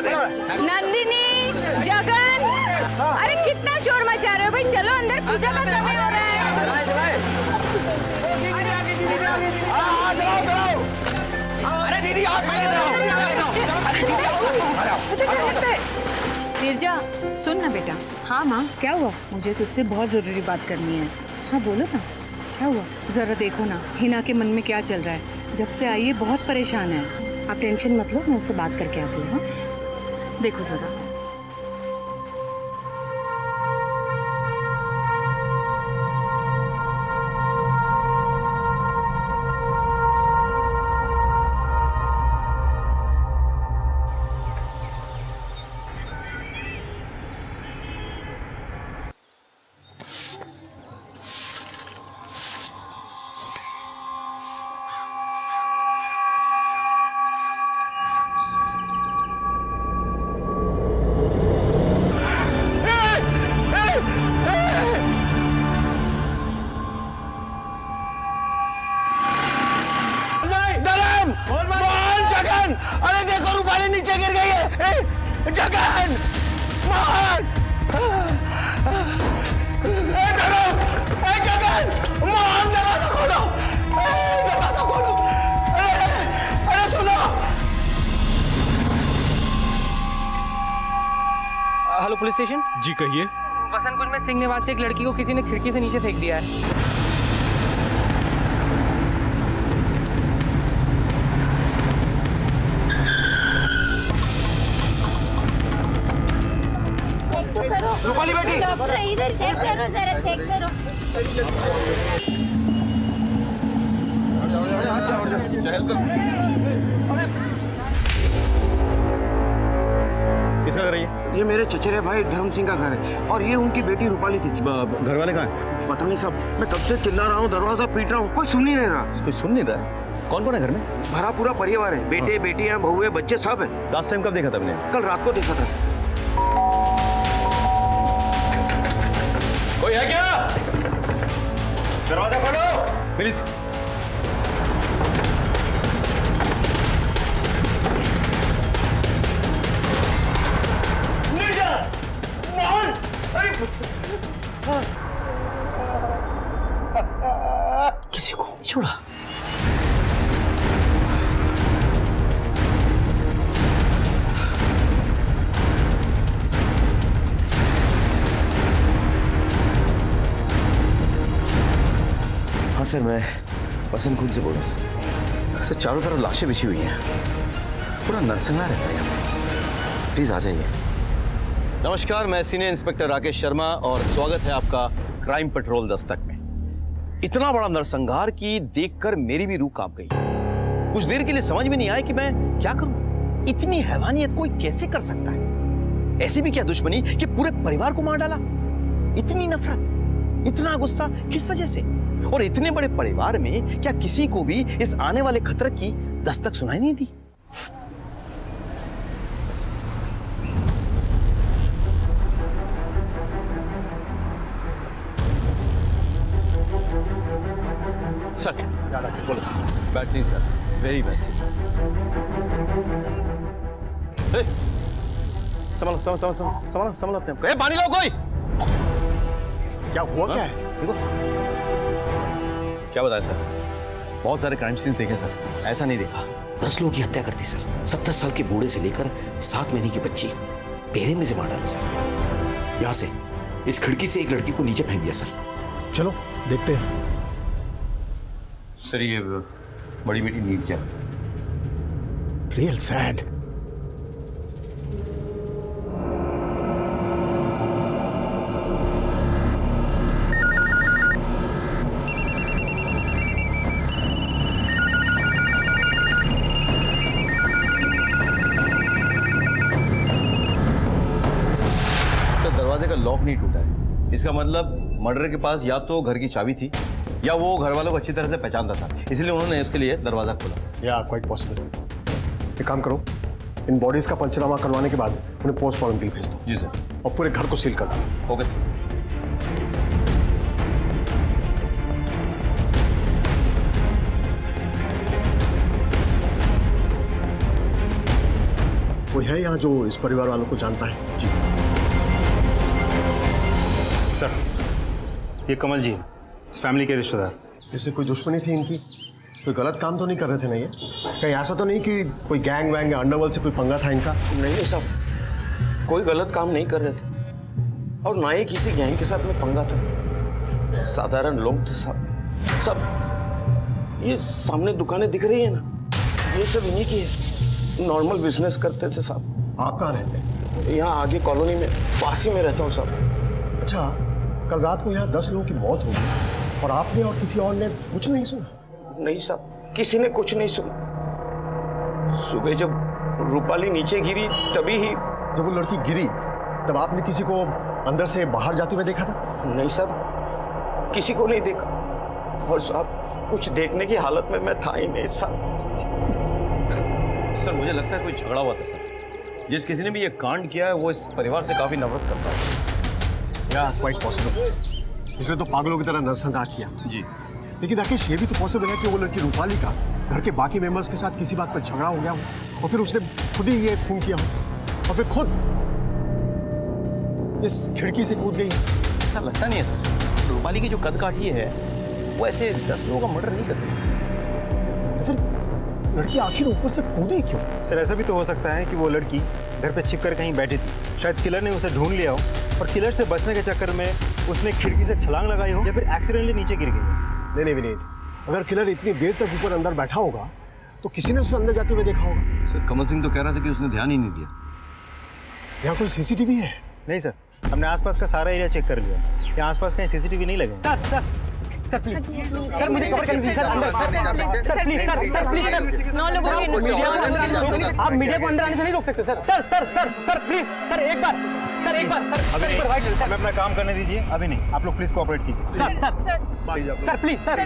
नंदिनी, जगन, अरे कितना शोर मचा रहे हो भाई, चलो अंदर, पूजा का समय हो रहा है। अरे दीदी आप नीरजा सुन ना बेटा। हाँ माँ क्या हुआ? मुझे तुझसे बहुत जरूरी बात करनी है। हाँ बोलो ना क्या हुआ? जरा देखो ना हिना के मन में क्या चल रहा है। जब से आई है बहुत परेशान है। आप टेंशन मत लो, मैं उससे बात करके आती हूँ। हाँ देखो जरा। अरे देखो रूपाली नीचे गिर गई है। जगन मोहन, जगन मोहन दरवाजा खोलो, दरवाजा खोलो। अरे सुनो। Hello police station. जी कहिए। वसंत कुंज में सिंह निवासी एक लड़की को किसी ने खिड़की से नीचे फेंक दिया है। रूपाली बेटी इधर चेक करो, जरा चेक करो। किसका घर है ये? ये मेरे चचेरे भाई धर्म सिंह का घर है और ये उनकी बेटी रूपाली थी। घर वाले कहाँ हैं? पता नहीं साहब, मैं कब से चिल्ला रहा हूँ, दरवाजा पीट रहा हूँ, कोई सुन नहीं रहा। कोई सुन नहीं रहा है? कौन कौन है घर में? भरा पूरा परिवार है, बेटे बेटियां बहुए बच्चे सब है। लास्ट टाइम कब देखा था आपने? कल रात को देखा था। कोई है क्या? दरवाजा खोलो प्लीज। मोहन, किसी को नहीं छोड़ा। हाँ सर, मैं वसंत कुंज से बोल रहा हूँ सर। चारों तरफ लाशें बिछी हुई हैं, पूरा नरसंहार है सर यहाँ पे। प्लीज आ जाइए। नमस्कार, मैं सीनियर इंस्पेक्टर राकेश शर्मा और स्वागत है आपका क्राइम पेट्रोल दस्तक में। इतना बड़ा नरसंहार की देखकर मेरी भी रूह कांप गई। कुछ देर के लिए समझ में नहीं आया कि मैं क्या करूं। इतनी हैवानियत कोई कैसे कर सकता है? ऐसी भी क्या दुश्मनी कि पूरे परिवार को मार डाला? इतनी नफरत, इतना गुस्सा किस वजह से? और इतने बड़े परिवार में क्या किसी को भी इस आने वाले खतरे की दस्तक सुनाई नहीं दी? सर बोलो। Bad scene sir, very bad scene. संभालो संभालो संभालो संभालो अपने आप को। पानी लाओ कोई। क्या हुआ? क्या है? देखो क्या बताया सर, बहुत सारे क्राइम सीन्स देखे सर, ऐसा नहीं देखा। 10 लोगों की हत्या कर दी सर। 70 साल के बूढ़े से लेकर 7 महीने की बच्ची बेरे में से मार डाला सर। यहाँ से इस खिड़की से एक लड़की को नीचे फेंक दिया सर। चलो देखते हैं। सर ये बड़ी बेटी नीरजा। Real sad. दरवाजे का लॉक नहीं टूटा है, इसका मतलब मर्डर के पास या तो घर की चाबी थी या वो घर वालों को अच्छी तरह से पहचानता था, इसलिए उन्होंने इसके लिए दरवाजा खोला। या क्वाइट पॉसिबल। एक काम करो, इन बॉडीज का पंचनामा करवाने के बाद उन्हें पोस्टमार्टम के लिए भेज दो। जी सर। और पूरे घर को सील कर दो। Okay sir. कोई है यहाँ जो इस परिवार वालों को जानता है? जी सर, ये कमल जी इस फैमिली के रिश्तेदार। इससे कोई दुश्मनी थी इनकी? कोई गलत काम तो नहीं कर रहे थे ना ये? कहीं ऐसा तो नहीं कि कोई गैंग वैंग या अंडरवर्ल्ड से कोई पंगा था इनका? नहीं साहब, कोई गलत काम नहीं कर रहे थे और ना ही किसी गैंग के साथ में पंगा था। साधारण लोग थे साहब। सब ये सामने दुकानें दिख रही है ना, ये सब इन्हीं की है। नॉर्मल बिजनेस करते थे साहब। आप कहाँ रहते हैं? यहाँ आगे कॉलोनी में, पास ही में रहता हूँ साहब। अच्छा, कल रात को यहाँ 10 लोगों की मौत हो गई और आपने और किसी और ने कुछ नहीं सुना? नहीं साहब, किसी ने कुछ नहीं सुना। सुबह जब रूपाली नीचे गिरी तभी ही। जब वो लड़की गिरी तब आपने किसी को अंदर से बाहर जाते हुए देखा था? नहीं साहब, किसी को नहीं देखा। और साहब कुछ देखने की हालत में मैं था ही नहीं साहब। सर मुझे लगता है कोई झगड़ा हुआ था सर। जिस किसी ने भी ये कांड किया है वो इस परिवार से काफी नफरत करता है। या क्वाइट पॉसिबल। इसने तो पागलों की तरह नरसंहार किया। जी, लेकिन राकेश, ये भी तो पॉसिबल है कि वो लड़की रूपाली का घर के बाकी मेंबर्स के साथ किसी बात पर झगड़ा हो गया हो और फिर उसने खुद ही ये खून किया हो और फिर खुद इस खिड़की से कूद गई। ऐसा लगता नहीं है सर। रूपाली की जो कद काठी है वो ऐसे 10 लोगों का मर्डर नहीं कर सकती। तो फिर लड़की आखिर ऊपर से कूदी क्यों? सर ऐसा भी तो हो सकता है कि वो लड़की घर पे छिप कर कहीं बैठी थी, शायद किलर ने उसे ढूंढ लिया हो और किलर से बचने के चक्कर में उसने खिड़की से छलांग लगाई हो या फिर एक्सीडेंटली नीचे गिर गई हो। नहीं विनीत, अगर किलर इतनी देर तक ऊपर अंदर बैठा होगा तो किसी ने उसे अंदर जाते हुए देखा होगा। सर कमल सिंह तो कह रहा था कि उसने ध्यान ही नहीं दिया। यहाँ कोई सीसीटीवी है? नहीं सर, हमने आसपास का सारा एरिया चेक कर लिया। यहाँ आसपास कहीं सीसीटीवी नहीं लगे। सर प्लीज, सर मुझे कवर कर दीजिए सर, अंदर सर प्लीज, सर प्लीज, 9 लोगों के मीडिया को अंदर, आप मीडिया को अंदर आने से नहीं रोक सकते सर। सर प्लीज, सर एक बार हमें अपना काम करने दीजिए। अभी नहीं, आप लोग प्लीज कोऑपरेट कीजिए। सर प्लीज, सर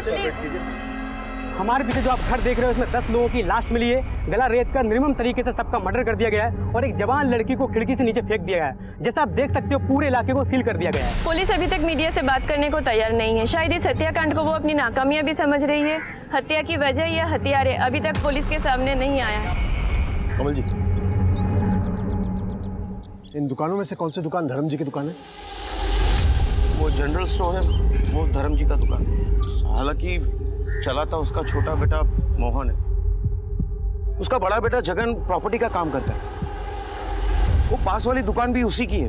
हमारे पीछे जो आप घर देख रहे हो इसमें 10 लोगों की लाश मिली है। गला रेत कर निर्मम तरीके से सबका मर्डर कर दिया गया है और एक जवान लड़की को खिड़की से नीचे फेंक दिया गया है। जैसा आप देख सकते हो पूरे इलाके को सील कर दिया गया है। पुलिस अभी तक मीडिया से बात करने को तैयार नहीं है। शायद इस हत्याकांड को वो अपनी नाकामयाबी समझ रही है। हत्या की वजह या हथियार अभी तक पुलिस के सामने नहीं आया है। कमल जी, इन दुकानों में से कौन सी दुकान धर्म जी की दुकान है? वो जनरल स्टोर है, वो धर्म जी का दुकान है। हालांकि चलाता उसका छोटा बेटा मोहन है। उसका बड़ा बेटा जगन प्रॉपर्टी का काम करता है। वो पास वाली दुकान भी उसी की है,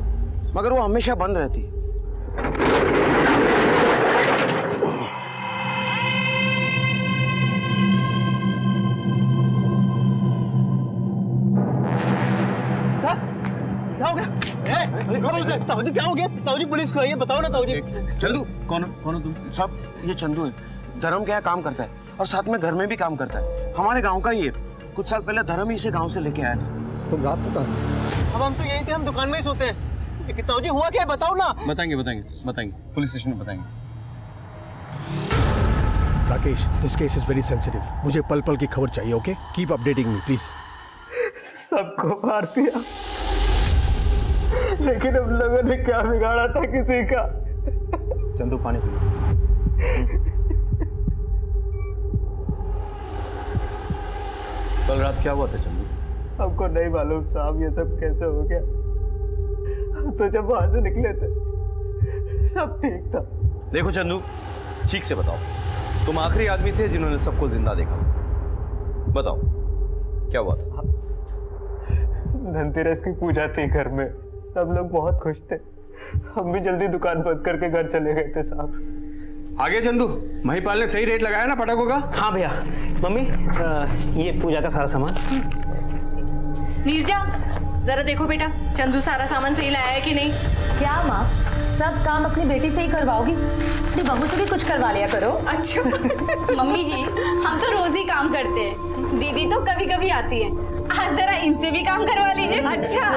मगर वो हमेशा बंद रहती है। क्या हो गया? ताऊजी क्या हो गया? ताऊजी पुलिस को है, ये बताओ ना ताऊजी। चंदू कौन हो तुम? साहब ये चंदू है। धर्म के यहाँ काम करता है और साथ में घर में भी काम करता है। हमारे गांव का ही है। कुछ साल पहले धर्म ही इसे गांव से लेके आया था। तुम रात को कहाँ थे? अब हम तो यही थे, हम दुकान में ही सोते हैं। ताऊजी हुआ क्या है बताओ ना। बताएंगे पुलिस स्टेशन में बताएंगे। Rakesh, this case is very sensitive. मुझे पल पल की खबर चाहिए। Okay, keep updating me please. सबको मार दिया, लेकिन हम लोगों ने क्या बिगाड़ा था किसी का? चंदू पानी पी। कल रात क्या हुआ था चंदू? हमको नहीं मालूम साहब, ये सब कैसे हो गया। हम तो जब वहां से निकले थे सब ठीक था। देखो चंदू, ठीक से बताओ, तुम आखिरी आदमी थे जिन्होंने सबको जिंदा देखा था। बताओ क्या हुआ था? धनतेरस की पूजा थी घर में, सब लोग बहुत खुश थे। हम भी जल्दी दुकान बंद करके घर चले गए थे साहब। आगे चंदू, महिपाल ने सही रेट लगाया ना पटाखों का? हाँ भैया। मम्मी ये पूजा का सारा सामान। नीरजा, जरा देखो बेटा, चंदू सारा सामान सही लाया है कि नहीं? क्या माँ, सब काम अपनी बेटी से ही करवाओगी? अपनी बहू से भी कुछ करवा लिया करो। अच्छा मम्मी जी, हम तो रोज ही काम करते हैं। दीदी तो कभी कभी आती है। आज जरा इनसे भी काम करवा लीजिए। अच्छा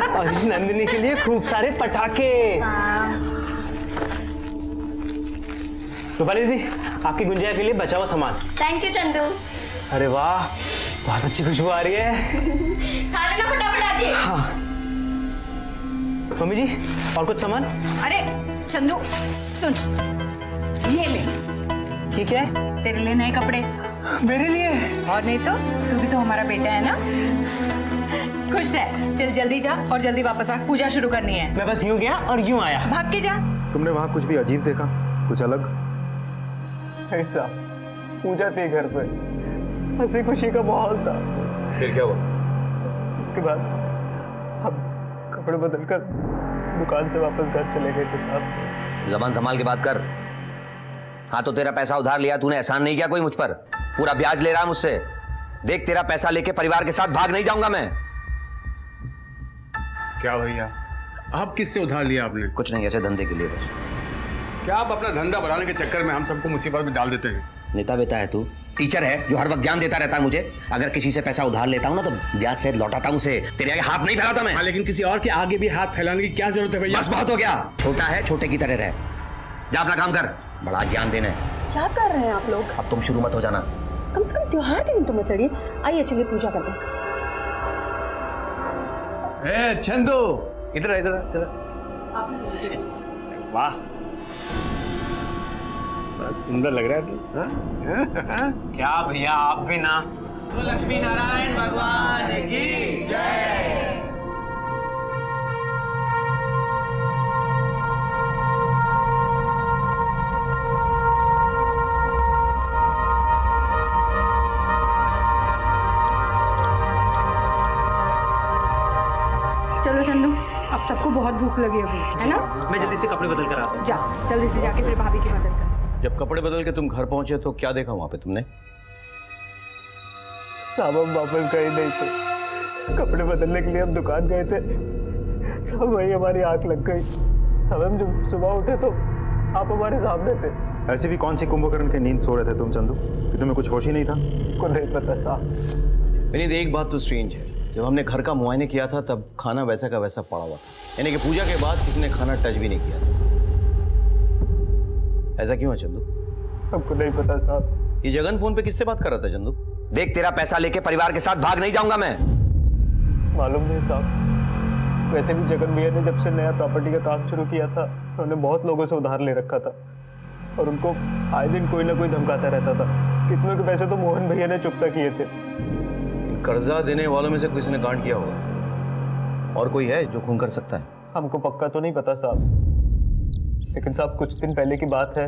और नंदिनी के लिए खूब सारे पटाखे। रूपाली दीदी, आपकी गुंजिया के लिए बचा हुआ सामान। Thank you Chandu. अरे वाह, बहुत अच्छी खुशबू आ रही है। खा लेना फटाफट आके। हाँ मम्मी जी, और कुछ सामान? अरे चंदू सुन, ये ले। ये क्या है? तेरे लिए नए कपड़े। मेरे लिए? और नहीं तो, तू भी तो हमारा बेटा है ना। खुश रह। चल जल्दी जा और जल्दी वापस आ, पूजा शुरू करनी है। मैं बस यूं गया और यूं आया। भाग के जा। तुमने वहाँ कुछ भी अजीब देखा, कुछ अलग? ऐसा पूजा थी घर पे, हंसी खुशी का माहौल था। फिर क्या हुआ? उसके बाद हम कपड़े बदलकर दुकान से वापस घर चले गए थे साहब। जबान संभाल के बात कर। हाँ तो तेरा पैसा उधार लिया तूने, एहसान नहीं किया कोई मुझ पर, पूरा ब्याज ले रहा है मुझसे। देख तेरा पैसा लेके परिवार के साथ भाग नहीं जाऊंगा मैं। क्या भैया, आप किससे उधार लिया आपने? कुछ नहीं, ऐसे धंधे के लिए बस। क्या आप अपना धंधा बढ़ाने के चक्कर में हम सबको मुसीबत में डाल देते हैं? नेता बेटा है तू, टीचर है जो हर वक्त ज्ञान देता रहता है मुझे। अगर किसी से पैसा उधार लेता हूं ना तो ब्याज सहित लौटाता हूं उसे, तेरे आगे हाथ नहीं फैलाता मैं। हाँ, लेकिन किसी और के आगे भी हाथ फैलाने की क्या जरूरत है भैया? बस बहुत हो गया, छोटा है छोटे की तरह रह। जा अपना काम कर, बड़ा ज्ञान देना है। क्या कर रहे हैं आप लोग? अब तुम शुरू मत हो जाना। कम से कम त्योहार के दिन तो मत लड़िए। आइए चलिए पूजा करते हैं। ए चंदू, इधर इधर इधर। वाह, बड़ा सुंदर लग रहा है तू। क्या भैया, आप भी ना। लक्ष्मी नारायण भगवान की जय। चलो चंदू, अब सबको बहुत भूख लगी होगी, है ना? मैं जल्दी से कपड़े बदल कर आता हूँ। जा जल्दी से जाके फिर भाभी की मदद कर। जब कपड़े बदल के तुम घर पहुंचे तो क्या देखा वहां पे तुमने? साहब हम वापस गए नहीं थे, कपड़े बदलने के लिए हम दुकान गए थे। सब वही हमारी आंख लग गई। सब हम जब सुबह उठे तो आप हमारे सामने थे। ऐसे भी कौन सी कुंभकर्ण के नींद सो रहे थे तुम चंदू, कि तुम्हें कुछ होश ही नहीं था? को नहीं पता साहब। विनीत, एक बात तो स्ट्रेंज है, जब हमने घर का मुआयने किया था तब खाना वैसा का वैसा पड़ा हुआ था, यानी कि पूजा के बाद किसी ने खाना टच भी नहीं किया था। ऐसा क्यों है चंदू? हमको नहीं पता साहब। ये जगन फोन पे किससे बात कर रहा था चंदू? देख तेरा पैसा लेके परिवार के साथ भाग नहीं जाऊंगा मैं। मालूम नहीं साहब, वैसे भी जगन भैया ने जब से नया प्रॉपर्टी का काम शुरू किया था उन्होंने बहुत लोगों से उधार ले रखा था और उनको आए दिन कोई ना कोई धमकाता रहता था। कितनों के पैसे तो मोहन भैया ने चुकता किए थे। कर्जा देने वालों में से किसी ने कांड किया होगा, और कोई है जो खून कर सकता है? हमको पक्का तो नहीं पता साहब, लेकिन साहब कुछ दिन पहले की बात है।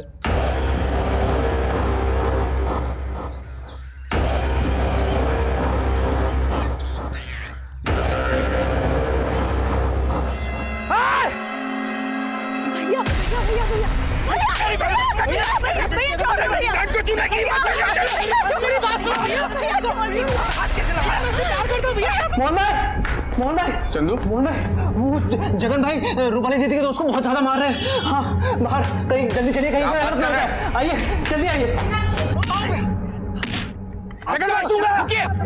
मोहन भाई, चंदू, मोहन भाई, वो जगन भाई रूपाली दीदी के तो उसको बहुत ज्यादा मार रहे हैं। हाँ, बाहर कहीं जल्दी चलिए, कहीं आइए, जल्दी आइए। जगन भाई,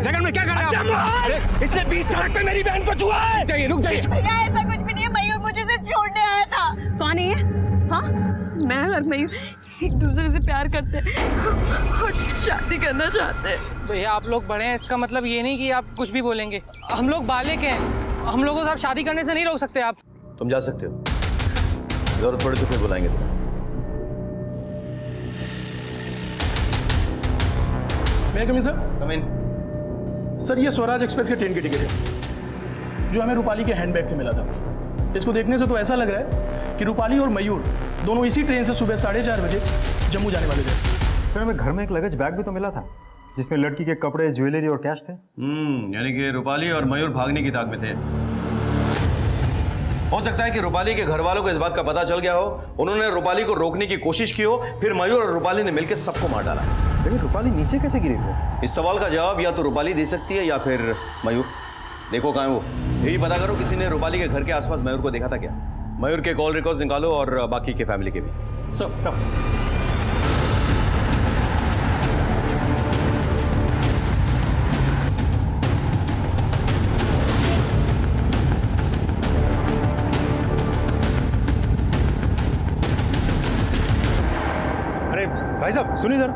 जगन में क्या कर रहे हैं? इसने 20 सड़क पे मेरी बहन को छुआ है। जाइए, रुक जाइए। भैया ऐसा कुछ भी नहीं है, मयूर मुझे सिर्फ छोड़ने आया था। कौन है ये? हाँ, मैं और मयूर एक दूसरे से प्यार करते हैं और शादी करना चाहते हैं। भैया आप लोग बड़े हैं, इसका मतलब ये नहीं कि आप कुछ भी बोलेंगे। हम लोग बालिग हैं, हम लोगों को आप शादी करने से नहीं रोक सकते। आप तुम जा सकते हो, जरूरत पड़े तो फिर बुलाएंगे तुम्हें। मैं कम इन सर? कम इन। सर ये स्वराज एक्सप्रेस के ट्रेन की टिकट है जो हमें रूपाली के हैंडबैग से मिला था। इसको देखने से तो ऐसा लग रहा है कि रूपाली और मयूर दोनों इसी ट्रेन से सुबह 4:30 बजे जम्मू जाने वाले थे। सर हमें घर में एक लगेज बैग भी तो मिला था जिसमें लड़की के कपड़े, ज्वेलरी और कैश थे। यानी कि रूपाली और मयूर भागने की ताक में थे। हो सकता है कि रूपाली के घर वालों को इस बात का पता चल गया हो, उन्होंने रूपाली को रोकने की कोशिश की हो, फिर मयूर और रूपाली ने मिलकर सबको मार डाला। लेकिन रूपाली नीचे कैसे गिरी थी? इस सवाल का जवाब या तो रूपाली दे सकती है या फिर मयूर। देखो कहाँ है वो, यही पता करो किसी ने रूपाली के घर के आसपास मयूर को देखा था क्या? मयूर के कॉल रिकॉर्ड्स निकालो और बाकी के फैमिली के भी। सब अरे भाई साहब सुनिए सर,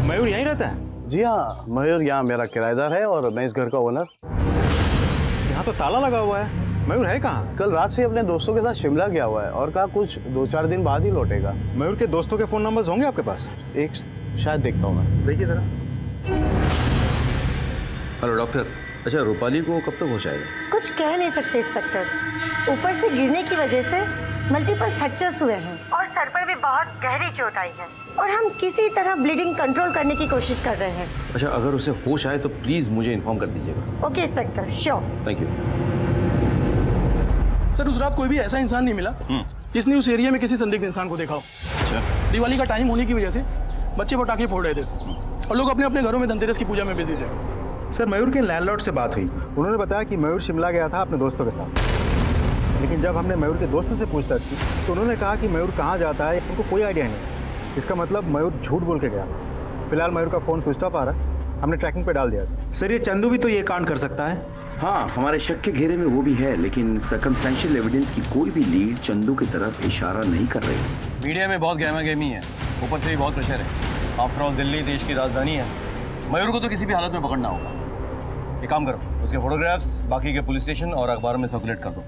मयूर यहीं रहता है? जी हाँ, मयूर यहाँ मेरा किराएदार है और मैं इस घर का ओनर। यहाँ तो ताला लगा हुआ है, मयूर है कहाँ? कल रात से अपने दोस्तों के साथ शिमला गया हुआ है और कहा कुछ 2-4 दिन बाद ही लौटेगा। मयूर के दोस्तों के फोन नंबर्स होंगे आपके पास? एक शायद देखता हूँ मैं। देखिए जरा। हेलो डॉक्टर, अच्छा, रूपाली को कब तक होश आएगा? कुछ कह नहीं सकते इंस्पेक्टर। ऊपर से गिरने की वजह से मल्टीपल फ्रैक्चर्स हुए हैं और सर पर भी बहुत गहरी चोट आई है और हम किसी तरह ब्लीडिंग कंट्रोल करने की कोशिश कर रहे हैं। अच्छा, अगर उसे होश आए तो प्लीज मुझे इन्फॉर्म कर दीजिएगा। Okay inspector, sure. Thank you. Sir उस रात कोई भी ऐसा इंसान नहीं मिला जिसने उस एरिया में किसी संदिग्ध इंसान को देखा हो। अच्छा। दिवाली का टाइम होने की वजह से बच्चे पटाखे फोड़ रहे थे और लोग अपने अपने घरों में धनतेरस की पूजा में बिजी थे। सर मयूर के लैंडलॉर्ड से बात हुई, उन्होंने बताया कि मयूर शिमला गया था अपने दोस्तों के साथ, लेकिन जब हमने मयूर के दोस्तों से पूछताछ की तो उन्होंने कहा कि मयूर कहाँ जाता है उनको कोई आइडिया नहीं। इसका मतलब मयूर झूठ बोल के गया। फिलहाल मयूर का फ़ोन स्विच ऑफ आ रहा है, हमने ट्रैकिंग पे डाल दिया सर। ये चंदू भी तो ये कांड कर सकता है। हाँ, हमारे शक के घेरे में वो भी है, लेकिन सर्कमस्टेंशियल एविडेंस की कोई भी लीड चंदू की तरफ इशारा नहीं कर रही। मीडिया में बहुत गहमा गहमी है, ऊपर से भी बहुत प्रेशर है। आफ्टर ऑल दिल्ली देश की राजधानी है, मयूर को तो किसी भी हालत में पकड़ना होगा। एक काम करो, उसके फोटोग्राफ्स बाकी के पुलिस स्टेशन और अखबार में सर्कुलेट कर दो।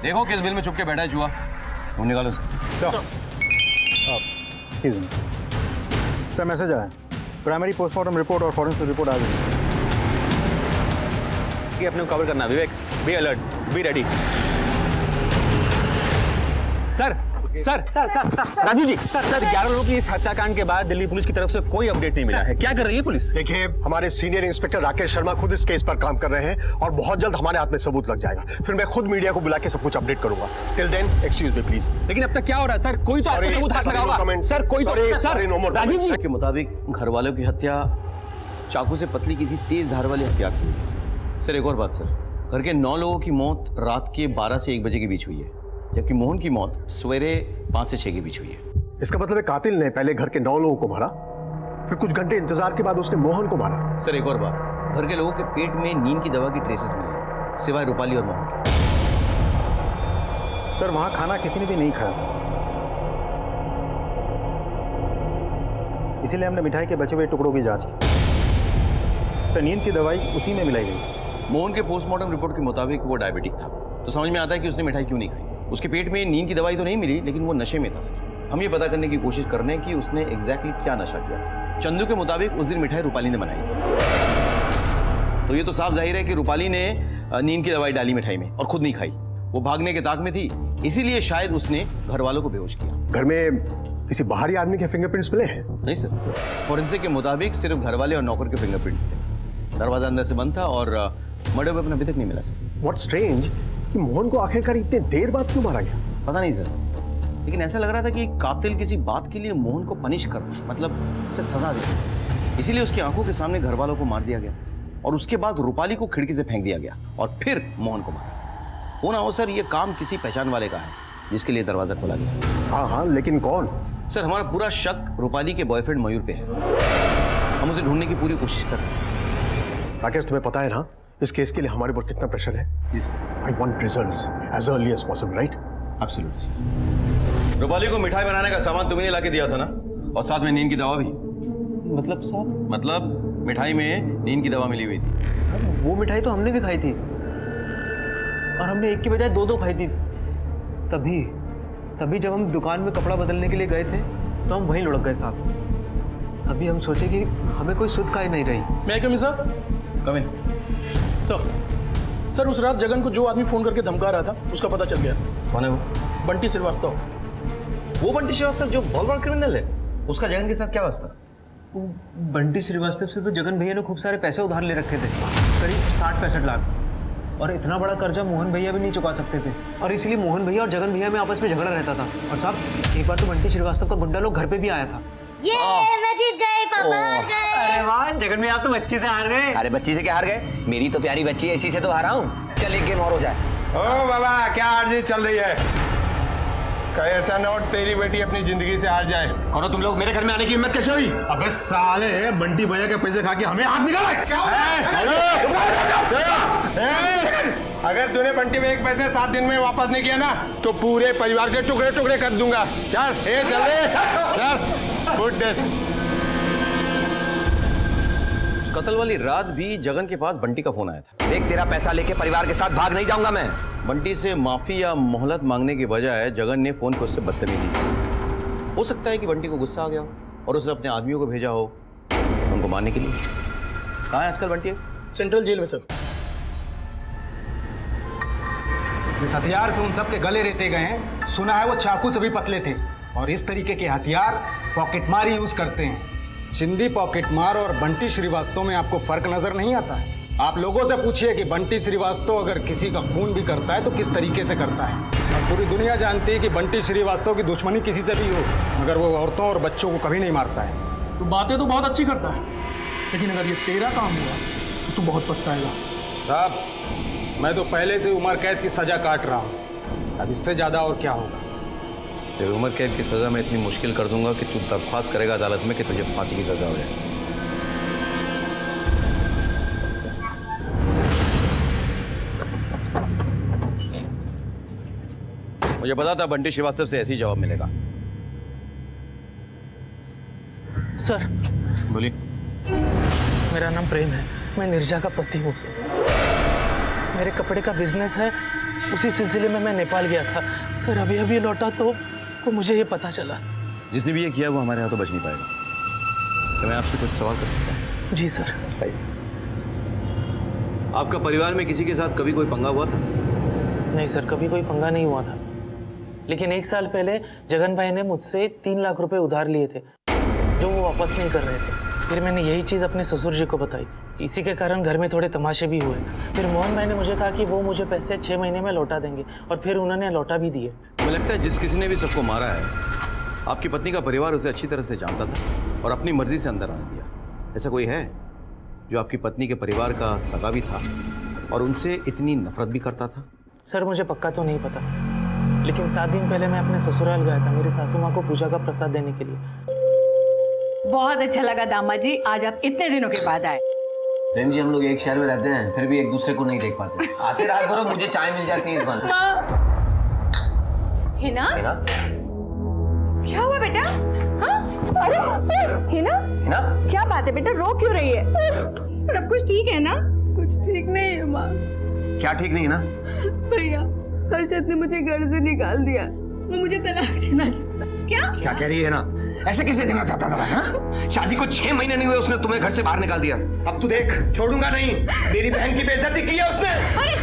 देखो किस बिल में छुप के बैठा है चूहा, वो निकालो सर। मैसेज आया, प्राइमरी पोस्टमार्टम रिपोर्ट और फॉरेंसिक रिपोर्ट आ गई। अपने को कवर करना। Vivek, be alert, be ready. Sir sir sir sir sir Raju ji, sir 11 लोगों की इस हत्याकांड के बाद दिल्ली पुलिस की तरफ से कोई अपडेट नहीं मिला है। क्या कर रही है पुलिस? देखिए, हमारे सीनियर इंस्पेक्टर राकेश शर्मा खुद इस केस पर काम कर रहे हैं और बहुत जल्द हमारे हाथ में सबूत लग जाएगा। फिर मैं खुद मीडिया को बुला के सब कुछ अपडेट करूंगा। Till then excuse me please. लेकिन अब तक क्या हो रहा है सर? कोई तो आपको सबूत हाथ लगा होगा। सर कोई तो राजीव जी के मुताबिक घर वालों की हत्या चाकू से पतली किसी तेज धार वाले हथियार से हुई है। सर एक और बात सर, घर के 9 लोगों की मौत रात के 12 से 1 बजे के बीच हुई है, जबकि मोहन की मौत सवेरे 5 से 6 के बीच हुई है। इसका मतलब है कातिल ने पहले घर के 9 लोगों को मारा, फिर कुछ घंटे इंतजार के बाद उसने मोहन को मारा। सर एक और बात, घर के लोगों के पेट में नींद की दवा की ट्रेसेस मिली है, सिवाय रूपाली और मोहन के। सर वहां खाना किसी ने भी नहीं खाया, इसीलिए हमने मिठाई के बचे हुए टुकड़ों की जांच की। सर नींद की दवाई उसी में मिलाई गई। मोहन के पोस्टमार्टम रिपोर्ट के मुताबिक वो डायबिटिक था, तो समझ में आता है कि उसने मिठाई क्यों नहीं खाई। उसके पेट में नींद की दवाई तो नहीं मिली, लेकिन वो नशे में था सर। हम ये पता करने की कोशिश कर रहे हैं कि उसने एग्जैक्टली क्या नशा किया था। चंदू के मुताबिक उस दिन मिठाई रूपाली ने बनाई थी, तो ये तो साफ जाहिर है कि रूपाली ने नींद की दवाई डाली मिठाई में और खुद नहीं खाई। वो भागने के ताक में थी, इसीलिए शायद उसने घर वालों को बेहोश किया। घर में किसी बाहरी आदमी के फिंगरप्रिंट्स मिले हैं? नहीं सर, फॉरेंसिक के मुताबिक सिर्फ घर वाले और नौकर के फिंगरप्रिंट्स थे। दरवाजा अंदर से बंद था और मर्डर वेपन अभी तक नहीं मिला सर। व्हाट स्ट्रेंज कि मोहन को आखिरकार इतने देर बाद क्यों मारा गया? पता नहीं सर, लेकिन ऐसा लग रहा था कि कातिल किसी बात के लिए मोहन को पनिश कर, मतलब उसे सजा दे, इसीलिए उसकी आंखों के सामने घर वालों को मार दिया गया और उसके बाद रूपाली को खिड़की से फेंक दिया गया और फिर मोहन को मारा। हो ना हो सर, ये काम किसी पहचान वाले का है जिसके लिए दरवाजा खोला गया। हाँ हाँ, लेकिन कौन? सर हमारा पूरा शक रूपाली के बॉयफ्रेंड मयूर पे है, हम उसे ढूंढने की पूरी कोशिश कर रहे हैं। राकेश, तुम्हें पता है ना इस केस के लिए हमारे ऊपर कितना प्रेशर है? जी sir. I want results as early as possible, right? Absolutely sir. Rupali को मिठाई बनाने का सामान तुमने ला के दिया था ना, और साथ में नींद की दवा भी। मतलब साहब? मतलब मिठाई में नींद की दवा मिली हुई थी। वो मिठाई तो हमने भी खाई थी और हमने एक की बजाय 2 खाई थी। तभी जब हम दुकान में कपड़ा बदलने के लिए गए थे तो हम वहीं लुढ़क गए साहब। अभी हम सोचे कि हमें कोई सुध का ही नहीं रही। मैं कमी सर? कम इन। सर उस रात जगन को जो आदमी फोन करके धमका रहा था उसका पता चल गया। कौन है वो? बंटी श्रीवास्तव। वो बंटी श्रीवास्तव जो बहुत क्रिमिनल है, उसका जगन के साथ क्या वास्ता? बंटी श्रीवास्तव से तो जगन भैया ने खूब सारे पैसे उधार ले रखे थे, करीब 60-65 लाख, और इतना बड़ा कर्जा मोहन भैया भी नहीं चुका सकते थे और इसलिए मोहन भैया और जगन भैया में आपस में झगड़ा रहता था। और साहब एक बार तो बंटी श्रीवास्तव का गुंडा लोग घर पे भी आया था। ये मैं जीत गए, पापा हार गए। अरे वाह जगन भैया, आप तो बच्ची से हार गए। अरे बच्ची से क्या हार गए, मेरी तो प्यारी बच्ची है, इसी से तो हारा हूँ। चल एक गेम और हो जाए। ओ बाबा, क्या हार जीत चल रही है? कहीं ऐसा ना हो तेरी बेटी अपनी जिंदगी से हार जाए। और तुम लोग मेरे घर में आने की हिम्मत कैसे हुई? अबे साले, बंटी भैया के पैसे खा के हमें हाथ निकाला। अगर तूने बंटी में 1 पैसे 7 दिन में वापस नहीं किया ना तो पूरे परिवार के टुकड़े टुकड़े कर दूंगा। चल चल उस कत्ल वाली रात भी जगन के पास बंटी का फोन आया था। देख, तेरा पैसा लेके परिवार के साथ भाग नहीं जाऊंगा मैं। बंटी से माफी या मोहलत मांगने के बजाय जगन ने फोन पे उससे बदतमीजी की। हो सकता है कि बंटी को गुस्सा आ गया हो और उसने अपने आदमियों को भेजा हो उनको मारने के लिए। कहाँ है आजकल बंटी? सेंट्रल जेल में सर। जिस हथियार से उन सब के गले रेते गए हैं, सुना है वो चाकू से भी पतले थे और इस तरीके के हथियार पॉकेटमार यूज करते हैं। शिंदी पॉकेटमार और बंटी श्रीवास्तव में आपको फर्क नजर नहीं आता है? आप लोगों से पूछिए कि बंटी श्रीवास्तव अगर किसी का खून भी करता है तो किस तरीके से करता है। और पूरी दुनिया जानती है कि बंटी श्रीवास्तव की दुश्मनी किसी से भी हो मगर वो औरतों और बच्चों को कभी नहीं मारता है। तो बातें तो बहुत अच्छी करता है, लेकिन अगर ये तेरा काम हुआ तो तू बहुत पछताएगा। साहब, मैं तो पहले से उम्र कैद की सजा काट रहा हूँ, अब इससे ज्यादा और क्या होगा। तेरी उम्र कैद की सजा मैं इतनी मुश्किल कर दूंगा कि तू दरख्वास्त करेगा अदालत में कि तुझे फांसी की सजा हो जाए। मुझे पता था बंटी श्रीवास्तव से ऐसी जवाब मिलेगा। सर, बोलिए। मेरा नाम प्रेम है, मैं निर्जा का पति हूँ। मेरे कपड़े का बिजनेस है, उसी सिलसिले में मैं नेपाल गया था। सर अभी अभी लौटा तो मुझे ये पता चला। जिसने भी ये किया वो हमारे हाथों बच नहीं पाएगा। तो मैं आपसे कुछ सवाल कर सकता हूँ? जी सर। आपका परिवार में किसी के साथ कभी कोई पंगा हुआ था? नहीं सर, कभी कोई पंगा नहीं हुआ था, लेकिन 1 साल पहले जगन भाई ने मुझसे 3 लाख रुपए उधार लिए थे जो वो वापस नहीं कर रहे थे। फिर मैंने यही चीज़ अपने ससुर जी को बताई, इसी के कारण घर में थोड़े तमाशे भी हुए। फिर मोहन भाई ने मुझे कहा कि वो मुझे पैसे 6 महीने में लौटा देंगे और फिर उन्होंने लौटा भी दिए। मुझे लगता है जिस किसी ने भी सबको मारा है, आपकी पत्नी का परिवार उसे अच्छी तरह से जानता था और अपनी मर्जी से अंदर आने दिया। ऐसा कोई है जो आपकी पत्नी के परिवार का सगा भी था और उनसे इतनी नफरत भी करता था? सर मुझे पक्का तो नहीं पता, लेकिन 7 दिन पहले मैं अपने ससुराल गया था मेरी सासू माँ को पूजा का प्रसाद देने के लिए। बहुत अच्छा लगा दामाद जी, आज आप इतने दिनों के बाद आए। प्रेम जी, हम लोग एक शहर में रहते हैं, फिर भी एक दूसरे को नहीं देख पाते। आते रहा करो, मुझे चाय मिल जाती है इस बार। हिना? हिना? क्या हुआ बेटा? हाँ? अरे हिना? हिना? क्या बात है बेटा, रो क्यों रही है? सब कुछ ठीक है ना? कुछ ठीक नहीं है माँ। क्या ठीक नहीं है ना? भैया, हर्षद ने मुझे घर से निकाल दिया, वो मुझे तलाक देना चाहता। क्या कह रही है ना? ऐसे कैसे देना चाहता था? हाँ? शादी को 6 महीने नहीं हुए उसने तुम्हें घर से बाहर निकाल दिया। अब तू देख, छोड़ूंगा नहीं। मेरी बहन की बेइज्जती की है उसने। अरे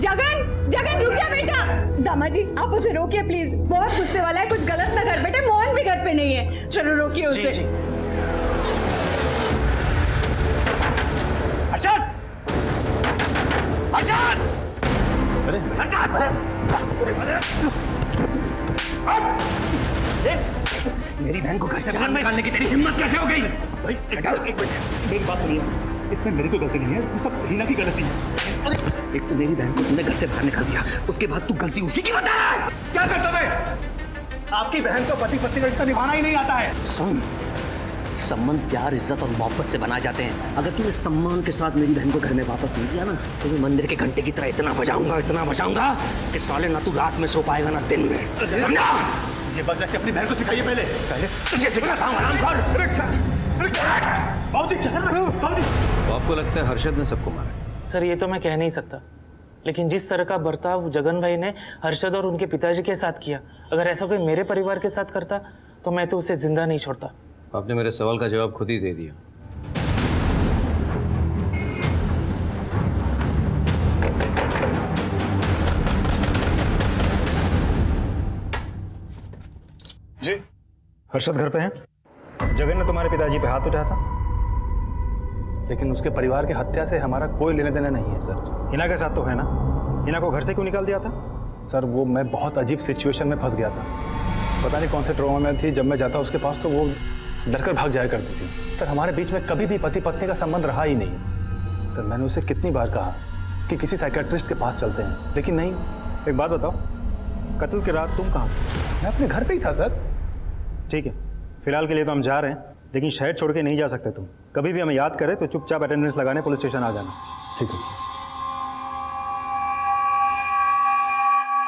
जगन रुक जा बेटा। दामाद जी आप उसे रोकिए प्लीज, बहुत गुस्से वाला है, कुछ गलत ना कर बेटा। मोहन भी घर पे नहीं है, चलो रोकिए उसे। जी, जी। अर्षद! अर्षद! मेरी बहन को घर से बाहर निकालने की तेरी हिम्मत कैसे हो गई? मेरी बात सुनिए, इसमें मेरी कोई गलती नहीं है, इसमें सब हिना की गलती है। एक तो मेरी बहन को तुमने घर से बाहर निकाल दिया, उसके बाद तू गलती उसी की बता रहा है। क्या करता मैं? आपकी बहन को पति पत्नी का रिश्ता निभाना ही नहीं आता है। सुन, संबंध प्यार इज्जत और मोहब्बत से बनाए जाते हैं। अगर तूने सम्मान के साथ मेरी बहन को घर में वापस नहीं दिया ना, तो मैं मंदिर के घंटे की तरह इतना बजाऊंगा कि साले ना तू रात में सो पाएगा ना दिन में। समझा? ये बजा के अपनी बहन को सिखाइए पहले। तुझे सिखाता हूँ हरामखोर। तो आपको लगता है हर्षद ने सबको मारा? सर ये तो मैं कह नहीं सकता, लेकिन जिस तरह का बर्ताव जगन भाई ने हर्षद और उनके पिताजी के साथ किया, अगर ऐसा कोई मेरे परिवार के साथ करता तो मैं तो उसे जिंदा नहीं छोड़ता। आपने मेरे सवाल का जवाब खुद ही दे दिया। जी, हर्षद घर पे हैं? जगन ने तुम्हारे पिताजी पे हाथ उठाया था, लेकिन उसके परिवार की हत्या से हमारा कोई लेना देना नहीं है सर। हिना के साथ तो है ना? हिना को घर से क्यों निकाल दिया था? सर वो मैं बहुत अजीब सिचुएशन में फंस गया था, पता नहीं कौन से ट्रॉमा में थी। जब मैं जाता उसके पास तो वो डरकर भाग जाया करती थी। सर हमारे बीच में कभी भी पति पत्नी का संबंध रहा ही नहीं। सर मैंने उसे कितनी बार कहा कि किसी साइकेट्रिस्ट के पास चलते हैं, लेकिन नहीं। एक बात बताओ, कत्ल की रात तुम कहाँ थे? मैं अपने घर पे ही था सर। ठीक है, फिलहाल के लिए तो हम जा रहे हैं, लेकिन शहर छोड़ के नहीं जा सकते तुम। कभी भी हमें याद करें तो चुपचाप अटेंडेंस लगाने पुलिस स्टेशन आ जाना। ठीक है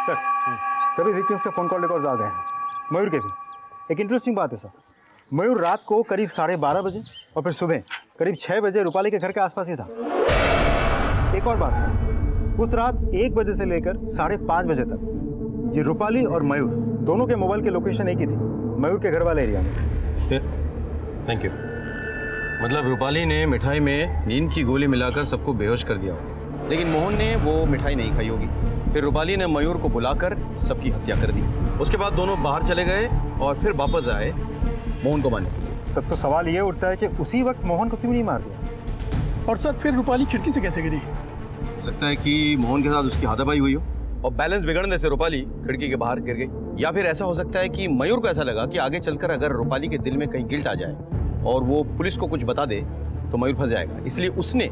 सर, सभी विक्टिम्स के फोन कॉल रिकॉर्ड्स आ गए हैं, मयूर के भी। एक इंटरेस्टिंग बात है सर, मयूर रात को करीब 12:30 बजे और फिर सुबह करीब 6 बजे रूपाली के घर के आसपास ही था। एक और बात सर, उस रात 1 बजे से लेकर 5:30 बजे तक ये रूपाली और मयूर दोनों के मोबाइल की लोकेशन एक ही थी, मयूर के घर वाले एरिया में। Thank you. मतलब रूपाली ने मिठाई में नींद की गोली मिलाकर सबको बेहोश कर दिया होगा, लेकिन मोहन ने वो मिठाई नहीं खाई होगी। फिर रूपाली ने मयूर को बुलाकर सबकी हत्या कर दी। उसके बाद दोनों बाहर चले गए और फिर वापस आए मोहन को मारने। तब तो सवाल ये उठता है कि उसी वक्त मोहन को क्यों नहीं मार दिया? और सर फिर रूपाली खिड़की से कैसे गिरी? हो सकता है कि मोहन के साथ उसकी हाथापाई हुई हो और बैलेंस बिगड़ने से रूपाली खिड़की के बाहर गिर गई। या फिर ऐसा हो सकता है कि मयूर को ऐसा लगा कि आगे चलकर अगर रूपाली के दिल में कहीं गिल्ट आ जाए और वो पुलिस को कुछ बता दे तो मयूर फंस जाएगा, इसलिए उसने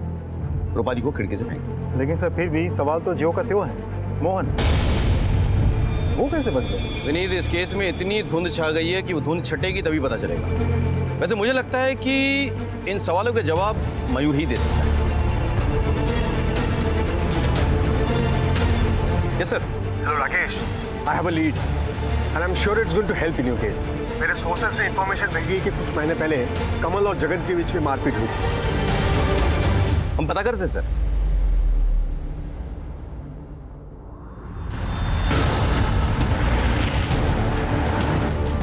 रूपाली को खिड़की से फेंक दिया। लेकिन सर फिर भी सवाल तो ज्यों का त्यों है, मोहन वो कैसे बच गया? विनीत, इस केस में इतनी धुंध छा गई है कि वो धुंध छटेगी तभी पता चलेगा। वैसे मुझे लगता है कि इन सवालों के जवाब मयूर ही दे सकता है। Yes sir. Hello Rakesh, I have a lead and I am sure it's going to help in your case. मेरे सोर्सेस ने इंफॉर्मेशन भेजी है कि कुछ महीने पहले कमल और जगन के बीच में मारपीट हुई थी। हम पता करते सर।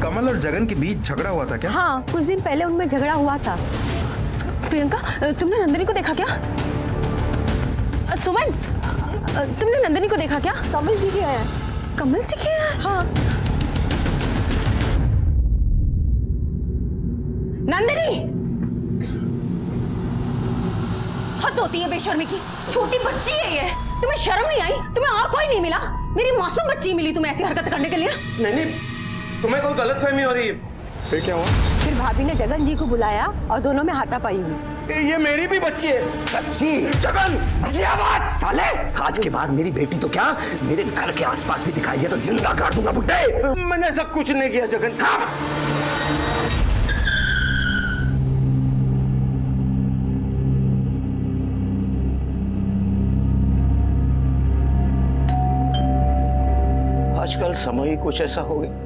कमल और जगन के बीच झगड़ा हुआ था क्या? हाँ, कुछ दिन पहले उनमें झगड़ा हुआ था। प्रियंका, तुमने नंदिनी को देखा क्या? सुमन, तुमने नंदिनी को देखा क्या? कमल जी के हैं। कमल जी के हैं? हाँ। नंदिनी, हद होती है बेशर्मी की। छोटी बच्ची है ये, तुम्हें शर्म नहीं आई? तुम्हें और कोई नहीं मिला? मेरी मासूम बच्ची मिली तुम्हें ऐसी हरकत करने के लिए? नहीं, तुम्हें कोई गलतफहमी हो रही है। फिर क्या हुआ? फिर भाभी ने जगन जी को बुलाया और दोनों में हाथापाई हुई। ये मेरी भी बच्ची है। बच्ची? जगन, ये आवाज साले, आज के बाद मेरी बेटी तो क्या मेरे घर के आसपास भी दिखाई दिया तो जिंदा काट दूंगा बुड्ढे। मैंने ऐसा कुछ नहीं किया जगन। आजकल समय ही कुछ ऐसा हो गया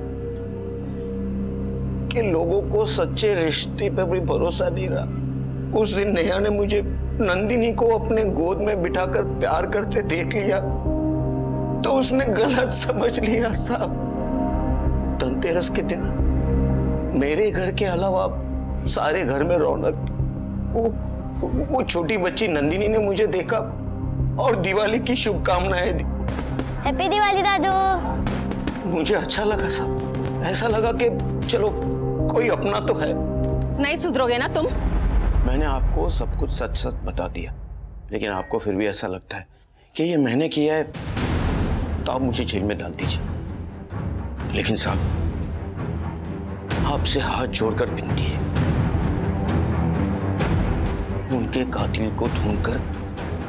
कि लोगों को सच्चे रिश्ते पर भी भरोसा नहीं रहा। उस दिन नेहा ने मुझे नंदिनी को अपने गोद में बिठाकर प्यार करते देख लिया तो उसने गलत समझ लिया साहब। धनतेरस के दिन मेरे घर के अलावा सारे घर में रौनक। वो छोटी बच्ची नंदिनी ने मुझे देखा और दिवाली की शुभकामनाएं दी। हैप्पी दिवाली दादू। मुझे अच्छा लगा साहब, ऐसा लगा कि चलो कोई अपना तो है। नहीं सुधरोगे ना तुम? मैंने आपको सब कुछ सच सच बता दिया, लेकिन आपको फिर भी ऐसा लगता है कि ये मैंने किया है तो आप मुझे जेल में डाल दीजिए। लेकिन साहब, आपसे हाथ जोड़कर विनती है, उनके कातिल को ढूंढकर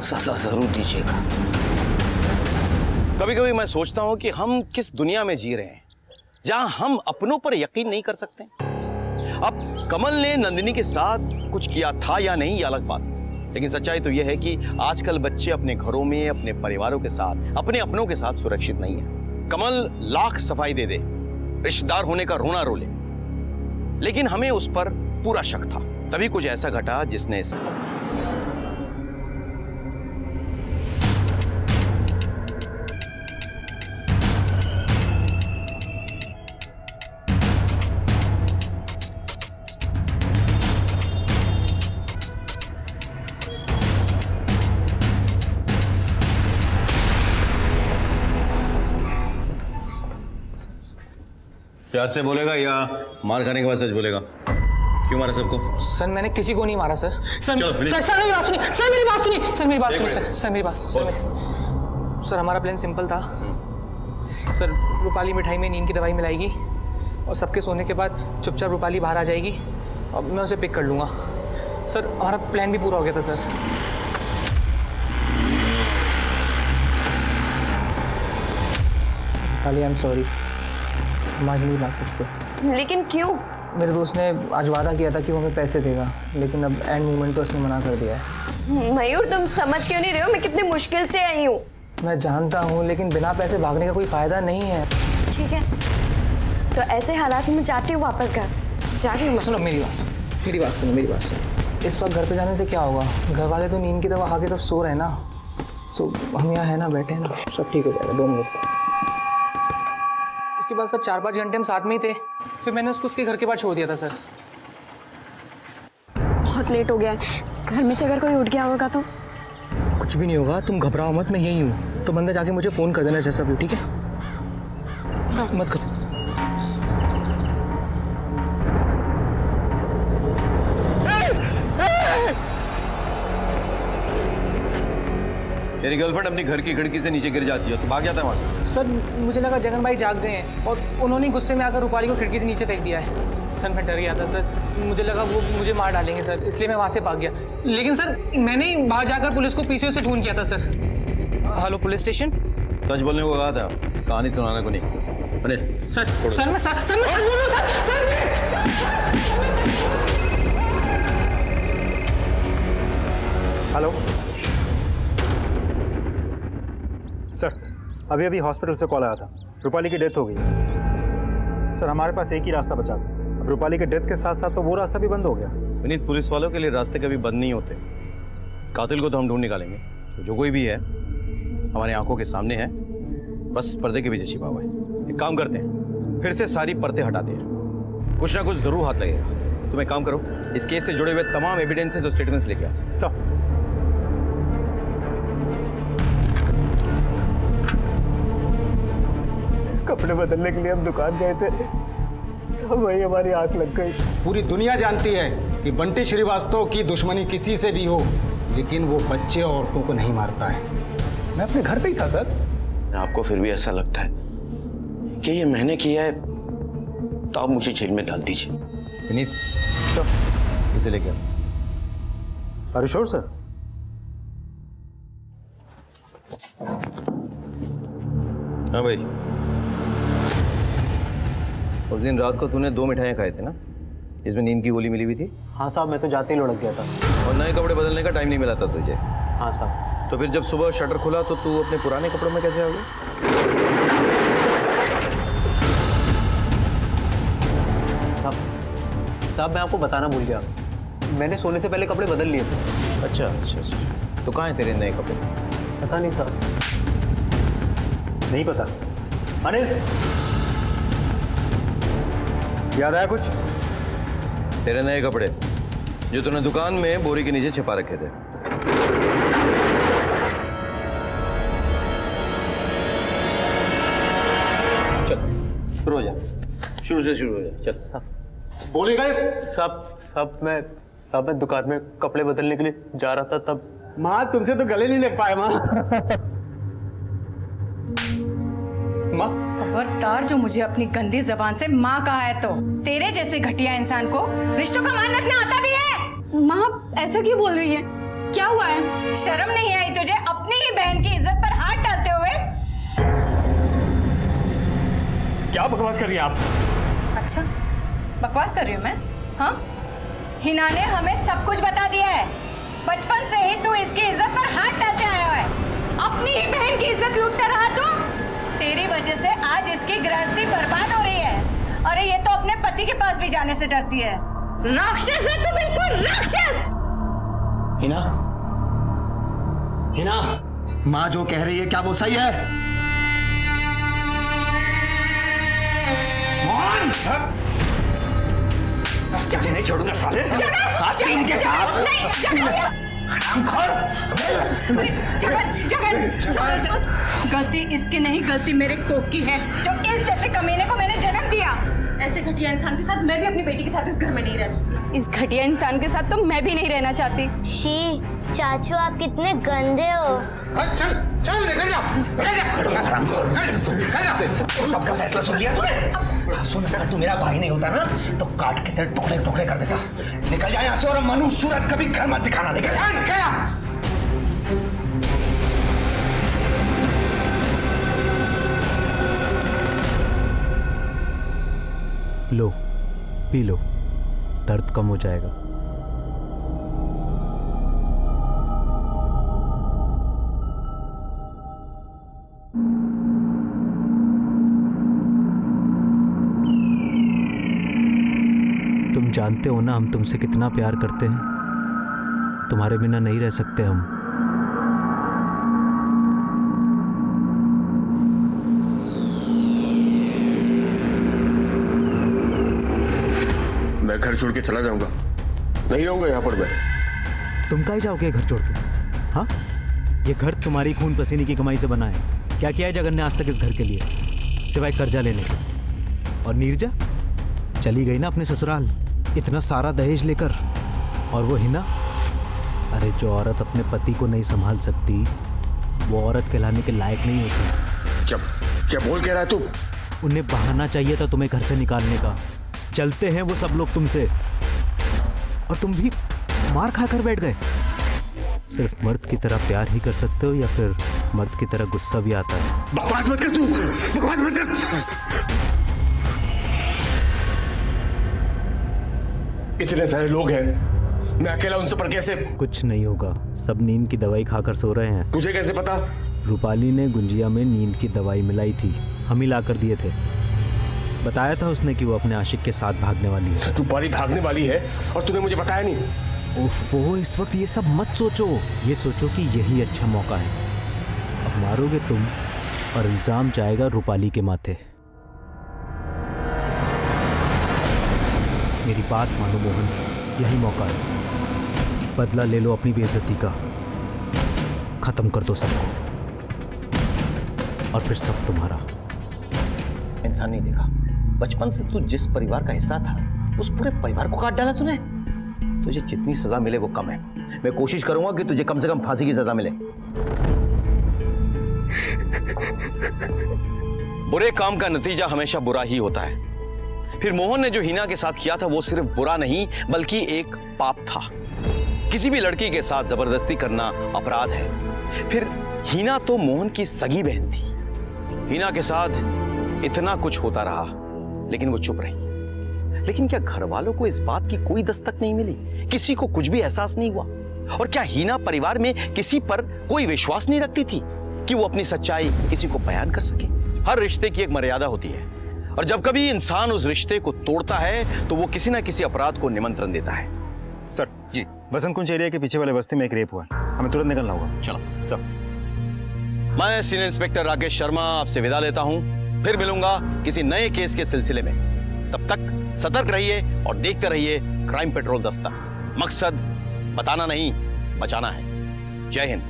सजा जरूर दीजिएगा। कभी कभी मैं सोचता हूं कि हम किस दुनिया में जी रहे हैं जहां हम अपनों पर यकीन नहीं कर सकते। अब कमल ने नंदिनी के साथ कुछ किया था या नहीं ये अलग बात, लेकिन सच्चाई तो यह है कि आजकल बच्चे अपने घरों में अपने परिवारों के साथ अपने अपनों के साथ सुरक्षित नहीं है। कमल लाख सफाई दे दे, रिश्तेदार होने का रोना रो ले, लेकिन हमें उस पर पूरा शक था। तभी कुछ ऐसा घटा जिसने प्यार से बोलेगा या मार खाने के बाद सच बोलेगा? क्यों मारा सबको? सर मैंने किसी को नहीं मारा सर। सर सर मेरी बात सुनिए, सर मेरी बात सुनिए, सर मेरी बात सुनिए, सर मेरी बात सर हमारा प्लान सिंपल था सर। रूपाली मिठाई में नींद की दवाई मिलाएगी और सबके सोने के बाद चुपचाप रूपाली बाहर आ जाएगी और मैं उसे पिक कर लूँगा। सर हमारा प्लान भी पूरा हो गया था sir. Rupali I am sorry, हम आज नहीं भाग सकते। लेकिन क्यों? मेरे दोस्त ने आज वादा किया था कि वो हमें पैसे देगा, लेकिन अब एंड मोमेंट पे उसने मना कर दिया है। मयूर तुम समझ क्यों नहीं रहे हो? मैं कितनी मुश्किल से आई हूँ। मैं जानता हूँ, लेकिन बिना पैसे भागने का कोई फायदा नहीं है। ठीक है, तो ऐसे हालात में जाती हूँ वापस घर। जा रही हूँ। सुनो मेरी बात सुनो, मेरी बात सुनो, मेरी बात सुनो। इस वक्त घर पे जाने से क्या होगा? घर वाले तो नींद की दवा खा के सब सो रहे हैं ना। सो हम यहाँ है ना, बैठे हैं ना, सब ठीक हो जाएगा। 2 मिनट। उसके बाद सर 4-5 घंटे हम साथ में ही थे, फिर मैंने उसको उसके घर के पास छोड़ दिया था सर। बहुत लेट हो गया है, घर में से अगर कोई उठ गया होगा तो? कुछ भी नहीं होगा, तुम घबराओ मत, मैं यही हूँ। तुम अंदर जाके मुझे फ़ोन कर देना जैसा भी, ठीक है? मत कर। तेरी गर्लफ्रेंड अपनी घर की खिड़की से नीचे गिर जाती है तो भाग जाता है वहाँ से। सर मुझे लगा जगन भाई जाग गए हैं और उन्होंने गुस्से में आकर रूपाली को खिड़की से नीचे फेंक दिया है। सर मैं डर गया था सर, मुझे लगा वो मुझे मार डालेंगे सर, इसलिए मैं वहाँ से भाग गया। लेकिन सर मैंने ही बाहर जाकर पुलिस को पीसीओ से फ़ोन किया था सर। Hello police station. सच बोलने को कहा था, कहानी सुनाने को नहीं। अरे सर मैं सच बोलूं हेलो सर, अभी अभी हॉस्पिटल से कॉल आया था, रूपाली की डेथ हो गई। सर हमारे पास एक ही रास्ता बचा था, अब रूपाली के डेथ के साथ साथ तो वो रास्ता भी बंद हो गया। विनीत, पुलिस वालों के लिए रास्ते कभी बंद नहीं होते। कातिल को तो हम ढूंढ निकालेंगे, तो जो कोई भी है हमारी आंखों के सामने है, बस पर्दे के पीछे छिपा हुआ है। एक काम करते हैं, फिर से सारी पर्दे हटाते हैं, कुछ ना कुछ जरूर हाथ लगेगा। तुम एक काम करो, इस केस से जुड़े हुए तमाम एविडेंसेस और स्टेटमेंट्स लेके आओ। सर कपड़े बदलने के लिए हम दुकान गए थे, सब वही हमारी आंख लग गई। पूरी दुनिया जानती है कि बंटी श्रीवास्तव की दुश्मनी किसी से भी हो, लेकिन वो बच्चे और औरतों को नहीं मारता है। मैं अपने घर पे ही था सर। आपको फिर भी ऐसा लगता है कि ये मैंने किया है, तो आप मुझे जेल में डाल दीजिए। विनीत, इसे लेके आओ। अरे श्योर सर। हाँ भाई, उस दिन रात को तूने 2 मिठाइयाँ खाए थे ना, इसमें नींद की गोली मिली हुई थी। हाँ साहब, मैं तो जाते ही लुढ़क गया था और नए कपड़े बदलने का टाइम नहीं मिला था तुझे। हाँ साहब। तो फिर जब सुबह शटर खुला तो तू अपने पुराने कपड़ों में कैसे आ गया? साहब मैं आपको बताना भूल गया, मैंने सोने से पहले कपड़े बदल लिए थे। अच्छा अच्छा अच्छा, तो कहाँ हैं तेरे नए कपड़े? पता नहीं साहब। नहीं पता। अनिल, याद आया कुछ? तेरे नए कपड़े जो तूने दुकान में बोरी के नीचे छिपा रखे थे। चल शुरू हो जा, शुरू से शुरू हो जा, चल। बोले गए साहब मैं दुकान में कपड़े बदलने के लिए जा रहा था, तब माँ तुमसे तो गले नहीं लग पाए माँ। माँ खबरदार, जो मुझे अपनी गंदी जबान से माँ कहा है तो तेरे जैसे घटिया इंसान को रिश्तों का मान रखना आता भी है? माँ ऐसा क्यों बोल रही है? क्या हुआ है? शर्म नहीं आई तुझे अपनी ही बहन की इज्जत पर हाथ डालते हुए? क्या बकवास कर रही है आप? अच्छा बकवास कर रही हूँ मैं? हाँ, हिना ने हमें सब कुछ बता दिया है। बचपन से ही तू इसकी इज्जत पर हाथ डालते आया है, अपनी ही बहन की इज्जत लूटता रहा तू। तेरी वजह से आज इसकी गृहस्थी बर्बाद हो रही है। अरे ये तो अपने पति के पास भी जाने से डरती है। राक्षस है तू, बिल्कुल राक्षस। हिना, माँ जो कह रही है क्या वो सही है? मोहन, तुझे नहीं छोड़ूंगा साले। आज इनके साथ गलती इसकी नहीं, गलती मेरे कोक की है, जो इस जैसे कमीने को मैंने जन्म दिया। ऐसे घटिया इंसान के साथ मैं भी अपनी बेटी के साथ इस घर में नहीं रह सकती। इस घटिया इंसान के साथ तो मैं भी नहीं रहना चाहती। शी, चाचू आप कितने गंदे हो। चल चल निकल जा। सबका फैसला सुन लिया तूने? सुन, अगर तू मेरा भाई नहीं होता ना तो काट के तेरे टुकड़े टुकड़े कर देता। निकल जा यहाँ से, और मनुष्य सूरत कभी घर मत दिखाना। निकल जा। लो पी लो, दर्द कम हो जाएगा। तुम जानते हो ना हम तुमसे कितना प्यार करते हैं, तुम्हारे बिना नहीं रह सकते हम। मैं घर छोड़ के चला जाऊंगा, नहीं रहूंगा यहाँ पर मैं। तुम कहीं जाओगे घर छोड़ के? हाँ, ये घर तुम्हारी खून पसीने की कमाई से बना है। क्या किया है जगन ने आज तक इस घर के लिए, सिवाय कर्जा लेने के? और नीरजा चली गई ना अपने ससुराल, इतना सारा दहेज लेकर। और वो हिना, अरे जो औरत अपने पति को नहीं संभाल सकती वो औरत कहलाने के लायक नहीं होती। क्या क्या बोल कह रहा है तू? उन्हें बहाना चाहिए था तुम्हें घर से निकालने का। चलते हैं वो सब लोग तुमसे, और तुम भी मार खाकर बैठ गए। सिर्फ मर्द की तरह प्यार ही कर सकते हो या फिर मर्द की तरह गुस्सा भी आता है? बकवास मत कर तू, बकवास मत कर। इतने सारे लोग हैं, मैं अकेला उन सब पर कैसे? कुछ नहीं होगा, सब नींद की दवाई खाकर सो रहे हैं। तुझे कैसे पता? रूपाली ने गुंजिया में नींद की दवाई मिलाई थी, हम ही ला कर दिए थे। बताया था उसने कि वो अपने आशिक के साथ भागने वाली है। रूपाली भागने वाली है और तूने मुझे बताया नहीं? ओफो, इस वक्त ये सब मत सोचो, ये सोचो कि यही अच्छा मौका है। अब मारोगे तुम और इल्जाम जाएगा रूपाली के माथे। मेरी बात मानो मोहन, यही मौका है। बदला ले लो अपनी बेइज्जती का, खत्म कर दो सबको, और फिर सब तुम्हारा। इंसान नहीं देखा, बचपन से तू जिस परिवार का हिस्सा था उस पूरे परिवार को काट डाला तूने। तुझे जितनी सजा मिले वो कम है। मैं कोशिश करूंगा कि तुझे कम से कम फांसी की सजा मिले। बुरे काम का नतीजा हमेशा बुरा ही होता है। फिर मोहन ने जो हिना के साथ किया था वो सिर्फ बुरा नहीं बल्कि एक पाप था। किसी भी लड़की के साथ जबरदस्ती करना अपराध है। फिर हिना तो मोहन की सगी बहन थी। हिना के साथ इतना कुछ होता रहा लेकिन वो चुप रही। लेकिन क्या घर वालों को इस बात की कोई दस्तक नहीं मिली? किसी को कुछ भी एहसास नहीं हुआ? और क्या हिना परिवार में किसी पर कोई विश्वास नहीं रखती थी कि वो अपनी सच्चाई किसी को बयान कर सके? हर रिश्ते की एक मर्यादा होती है और जब कभी इंसान उस रिश्ते को तोड़ता है तो वो किसी ना किसी अपराध को निमंत्रण देता है। सर जी, बसंत कुंज एरिया के पीछे वाले बस्ती में एक रेप हुआ, हमें तुरंत निकलना होगा। चलो सर। मैं सीनियर इंस्पेक्टर राकेश शर्मा आपसे विदा लेता हूं। फिर मिलूंगा किसी नए केस के सिलसिले में। तब तक सतर्क रहिए और देखते रहिए क्राइम पेट्रोल दस्तक। मकसद बताना नहीं, बचाना है। जय हिंद।